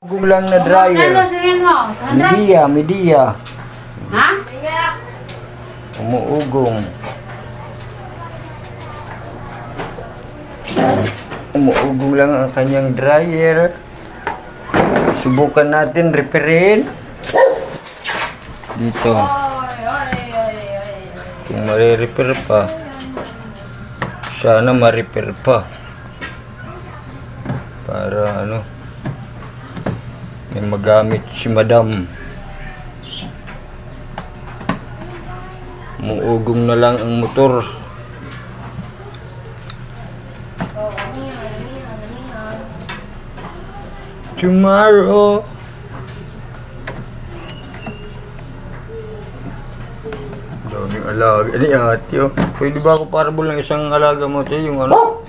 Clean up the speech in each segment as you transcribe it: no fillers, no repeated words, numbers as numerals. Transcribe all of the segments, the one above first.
Ugong lang na dryer. Ano sinin mo? Media. Ha? Umuugong. Umuugong lang ang kanyang dryer. Subukan natin repair dito. Kung marirepair pa. Sana ma-repair pa. Para ano, may magamit si madam. Umuugong na lang ang motor. Tomorrow. Daming alaga ni ate, oh. Pwede ba ako parabol ng isang alaga mo, te? Yung ano?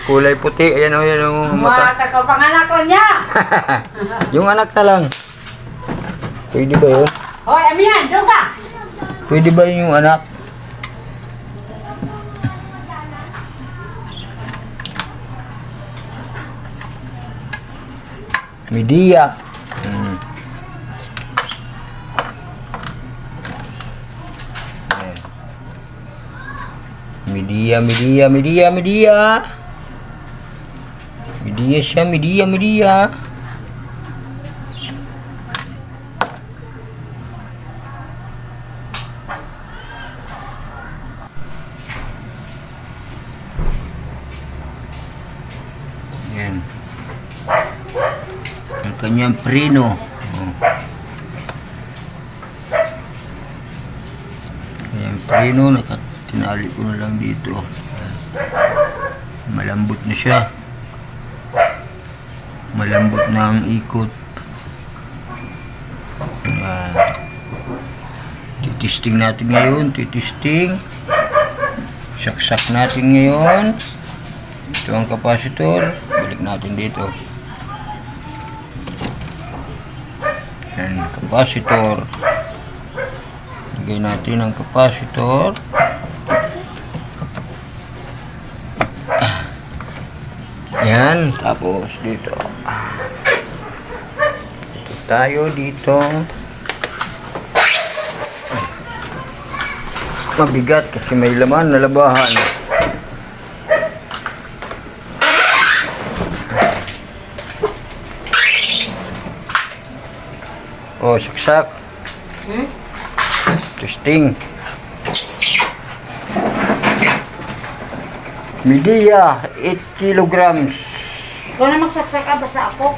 Kulay puti. Ayan, oh, yan ang mata. Mata ka panganak ko niya. Yung anak na lang. Pwede ba yun? Hoy, amihan, doon ka. Pwede ba yung anak? Media. Media. Media siya, media. Yan. Ang kanyang preno. Kanyang preno, tinali ko na lang dito. Malambot na siya. Malambot na ang ikot. Titisting natin ngayon. Saksak natin ngayon. Ito ang kapasitor. Balik natin dito. Yan, kapasitor. Lagay natin ang kapasitor. Yan, tapos dito. Ito tayo dito. Mabigat kasi may laman na labahan. Oh, saksak. Testing. Media, 8 kilograms. Ikaw na magsaksak ka, basta ako.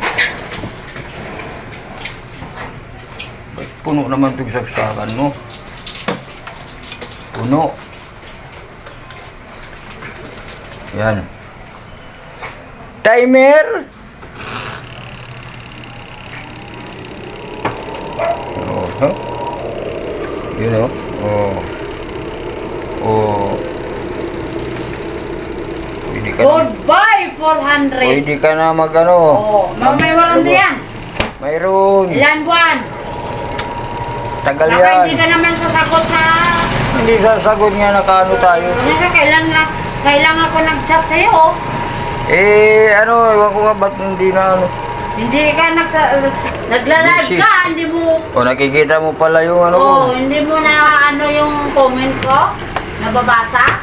Puno naman itong saksakan mo. Puno. Yan. Timer. Oh, huh? You know? Oh. Pwede ka na. Goodbye, 400. Pwede ka na mag-ano. Oo, may walang diyan. Mayroon. Ilan buwan? Tagal Baka yan. hindi ka naman sasagot sa... Hindi sasagot nga nakaano tayo. Kailan ako nag-chat sa'yo. Ewan ko nga ba't hindi na ano. Hindi ka nagla-live ka, hindi mo... O, nakikita mo pala yung ano ko. Hindi mo na ano yung comment ko? Nababasa?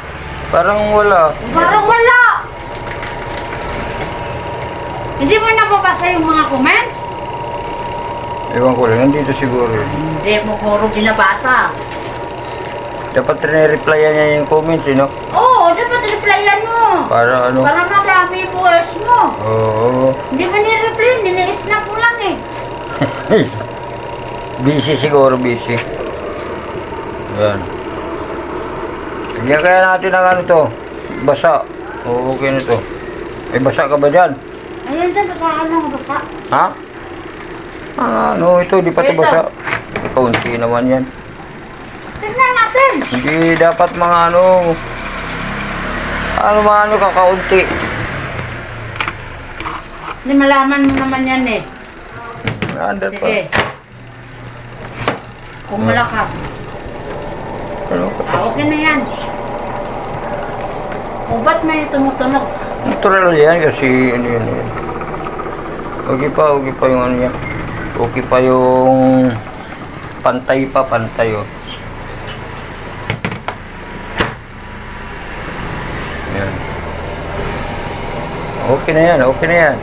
Parang wala. Parang wala! Hindi mo nababasa yung mga comments? Ewan ko lang, nandito siguro. Hindi mo puro binabasa. Dapat rin-replyan niya yung comments, no? Oo, dapat replyan mo. Para ano? Para madami viewers mo. Oo. Hindi mo ni-reply, nini-snap mo lang eh. Busy siguro, busy. Yan. Tignan kaya natin ang ano to. Basa. Oo, okay na to. May basa ka ba dyan? Ayun dyan, basahan lang, basa. Ha? Ano, ito, di pa ito Ito. basa. Kaunti naman yan. Tignan natin. Hindi dapat mga ano kakaunti. Hindi malaman mo naman yan eh. Under pa. Sige. Kung malakas. Ano? Okay na yan. O ba't may tumutunog? Natural yan kasi ano yun. Okay pa yung ano niya. Okay pa yung pantay oh. Yan. Okay na yan.